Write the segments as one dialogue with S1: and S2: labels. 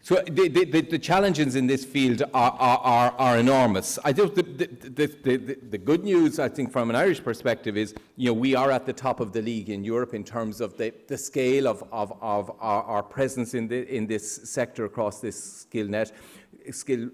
S1: So the challenges in this field are enormous. I think the good news, I think, from an Irish perspective is, we are at the top of the league in Europe in terms of the scale of our presence in this sector across this skill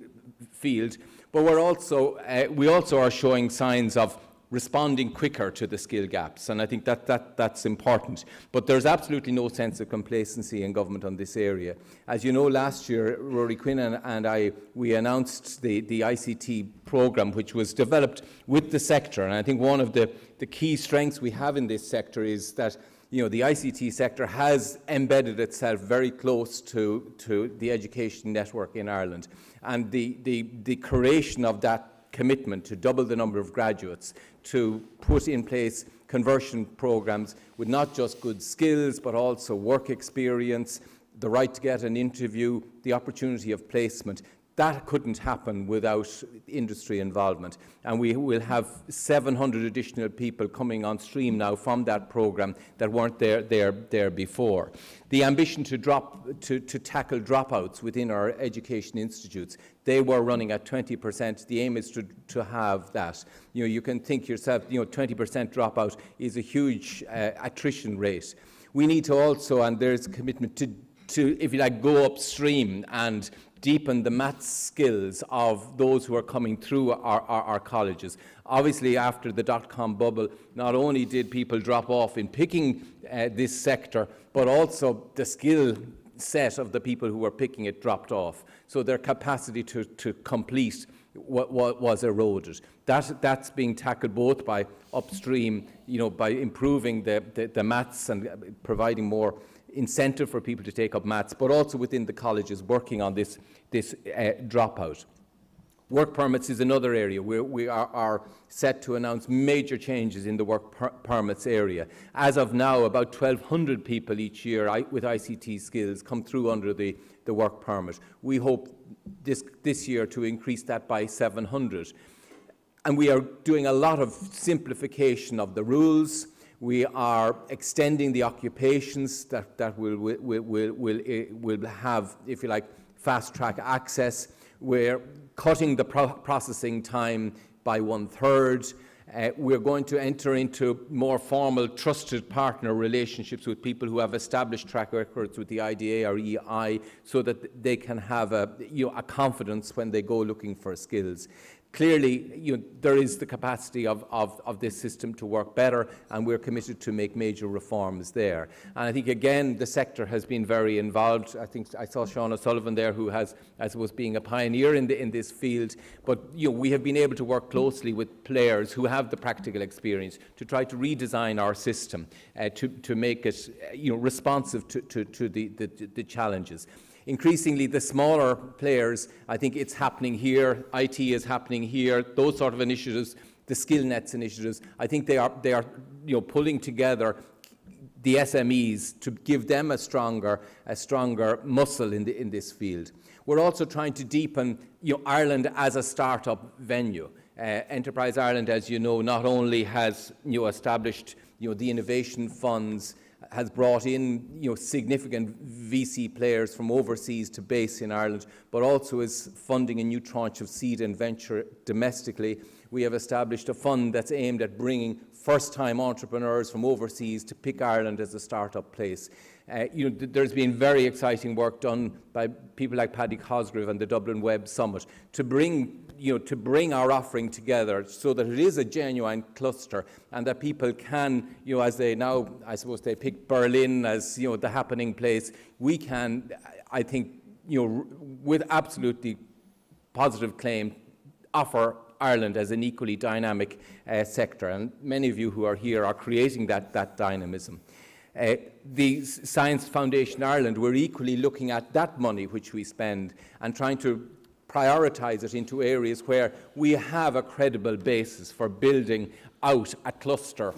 S1: field. But we also are showing signs of responding quicker to the skill gaps, and I think that's important. But there's absolutely no sense of complacency in government on this area. As you know, last year, Rory Quinn and we announced the ICT programme, which was developed with the sector, and I think one of the key strengths we have in this sector is that the ICT sector has embedded itself very close to the education network in Ireland, and the creation of that commitment to double the number of graduates, to put in place conversion programs with not just good skills but also work experience, the right to get an interview, the opportunity of placement. That couldn't happen without industry involvement, and we will have 700 additional people coming on stream now from that programme that weren't there before. The ambition to tackle dropouts within our education institutes, they were running at 20%. The aim is to have that. You can think yourself, 20% dropout is a huge attrition rate. We need to also, and there's a commitment to, if you like, go upstream and deepen the maths skills of those who are coming through our colleges. Obviously, after the dot-com bubble, not only did people drop off in picking this sector, but also the skill set of the people who were picking it dropped off. So their capacity to complete was eroded. That's being tackled both by upstream, by improving the maths and providing more incentive for people to take up maths, but also within the colleges working on this dropout. Work permits is another area where we are set to announce major changes in the work permits area. As of now, about 1,200 people each year with ICT skills come through under the work permit. We hope this year to increase that by 700. And we are doing a lot of simplification of the rules. We are extending the occupations that will have, if you like, fast-track access. We're cutting the processing time by 1/3. We're going to enter into more formal, trusted partner relationships with people who have established track records with the IDA or EI, so that they can have a confidence when they go looking for skills. Clearly, there is the capacity of this system to work better, and we're committed to make major reforms there. And I think, again, the sector has been very involved. I think I saw Sean O'Sullivan there, who has, I suppose, being a pioneer in this field. But we have been able to work closely with players who have the practical experience to try to redesign our system to make it responsive to the challenges. Increasingly, the smaller players, I think it's happening here, IT is happening here, those sort of initiatives, the skill nets initiatives, I think they are pulling together the SMEs to give them a stronger muscle in this field. We're also trying to deepen Ireland as a startup venue. Enterprise Ireland, as you know, not only has established the innovation funds, has brought in significant VC players from overseas to base in Ireland, but also is funding a new tranche of seed and venture domestically. We have established a fund that's aimed at bringing first-time entrepreneurs from overseas to pick Ireland as a startup place. There's been very exciting work done by people like Paddy Cosgrave and the Dublin Web Summit to bring our offering together so that it is a genuine cluster, and that people can, as they now, I suppose they pick Berlin as, the happening place, we can, I think, with absolutely positive claim, offer Ireland as an equally dynamic sector. And many of you who are here are creating that dynamism. The Science Foundation Ireland, we're equally looking at that money which we spend and trying to prioritise it into areas where we have a credible basis for building out a cluster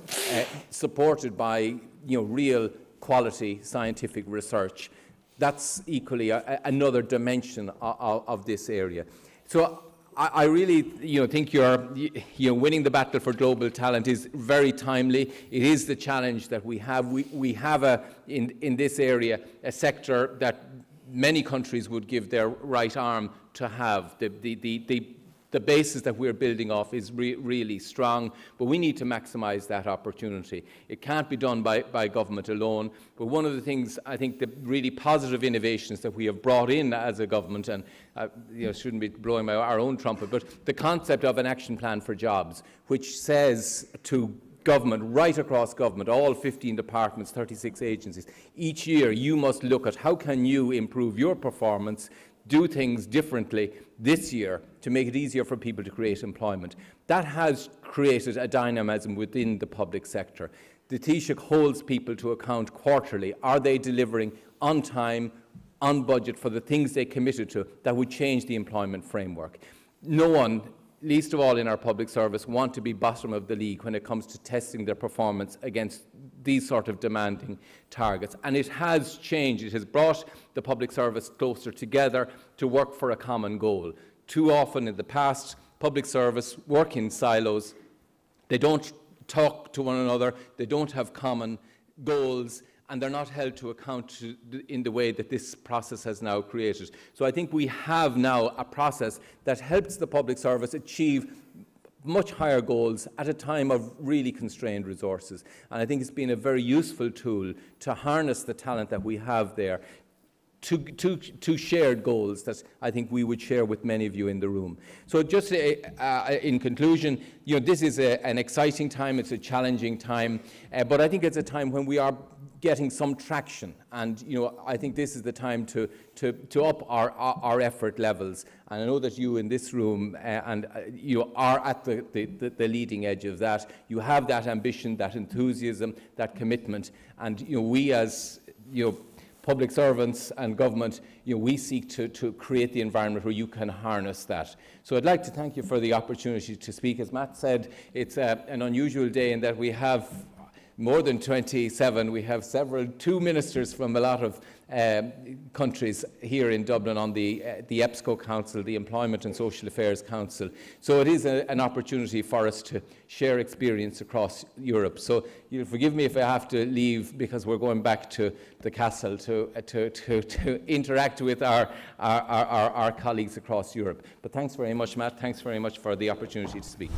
S1: supported by real quality scientific research. That's equally another dimension of this area. So I really think winning the battle for global talent is very timely. It is the challenge that we have. We have in this area a sector that many countries would give their right arm to have. The basis that we're building off is really strong, but we need to maximise that opportunity. It can't be done by government alone, but one of the things, I think, the really positive innovations that we have brought in as a government, and shouldn't be blowing our own trumpet, but the concept of an action plan for jobs, which says to government, right across government, all 15 departments, 36 agencies, each year you must look at how can you improve your performance, do things differently this year to make it easier for people to create employment. That has created a dynamism within the public sector. The Taoiseach holds people to account quarterly. Are they delivering on time, on budget for the things they committed to that would change the employment framework? No one, least of all in our public service, want to be bottom of the league when it comes to testing their performance against these sort of demanding targets. And it has changed. It has brought the public service closer together to work for a common goal. Too often in the past, public service work in silos. They don't talk to one another. They don't have common goals, and they're not held to account in the way that this process has now created. So I think we have now a process that helps the public service achieve much higher goals at a time of really constrained resources. And I think it's been a very useful tool to harness the talent that we have there to shared goals that I think we would share with many of you in the room. So just in conclusion, this is an exciting time, it's a challenging time, but I think it's a time when we are getting some traction, and I think this is the time to up our effort levels. And I know that you in this room you are at the leading edge of that. You have that ambition, that enthusiasm, that commitment, and we as public servants and government, we seek to create the environment where you can harness that. So I'd like to thank you for the opportunity to speak. As Matt said, it's an unusual day in that we have more than 27. We have two ministers from a lot of countries here in Dublin on the EBSCO Council, the Employment and Social Affairs Council. So it is an opportunity for us to share experience across Europe. So you'll forgive me if I have to leave, because we're going back to the castle to interact with our colleagues across Europe. But thanks very much, Matt. Thanks very much for the opportunity to speak.